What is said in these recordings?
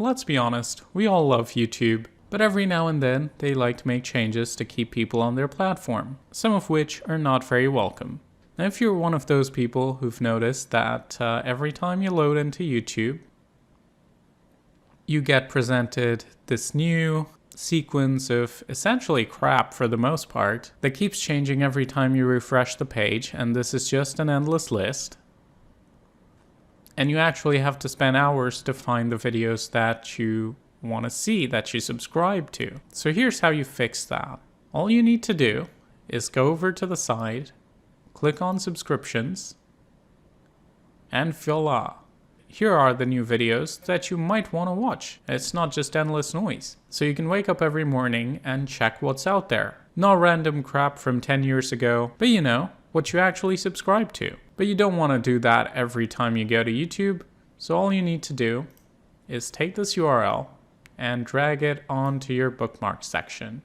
Let's be honest, we all love YouTube, but every now and then they like to make changes to keep people on their platform, some of which are not very welcome. Now, if you're one of those people who've noticed that every time you load into YouTube, you get presented this new sequence of essentially crap for the most part that keeps changing every time you refresh the page, and this is just an endless list. And you actually have to spend hours to find the videos that you want to see, that you subscribe to. So here's how you fix that. All you need to do is go over to the side, click on subscriptions, and voila. Here are the new videos that you might want to watch. It's not just endless noise. So you can wake up every morning and check what's out there. Not random crap from 10 years ago, but you know, what you actually subscribe to. But you don't want to do that every time you go to YouTube. So all you need to do is take this URL and drag it onto your bookmark section.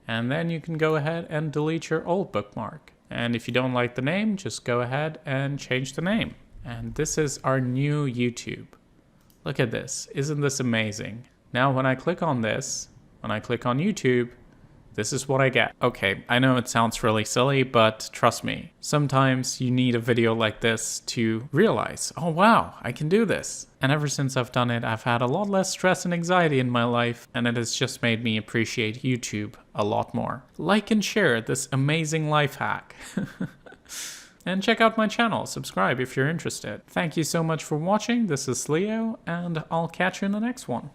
And then you can go ahead and delete your old bookmark. And if you don't like the name, just go ahead and change the name. And this is our new YouTube. Look at this. Isn't this amazing? Now when I click on this, when I click on YouTube, this is what I get. Okay, I know it sounds really silly, but trust me, sometimes you need a video like this to realize, oh wow, I can do this. And ever since I've done it, I've had a lot less stress and anxiety in my life, and it has just made me appreciate YouTube a lot more. Like and share this amazing life hack. And check out my channel, subscribe if you're interested. Thank you so much for watching, this is Leo, and I'll catch you in the next one.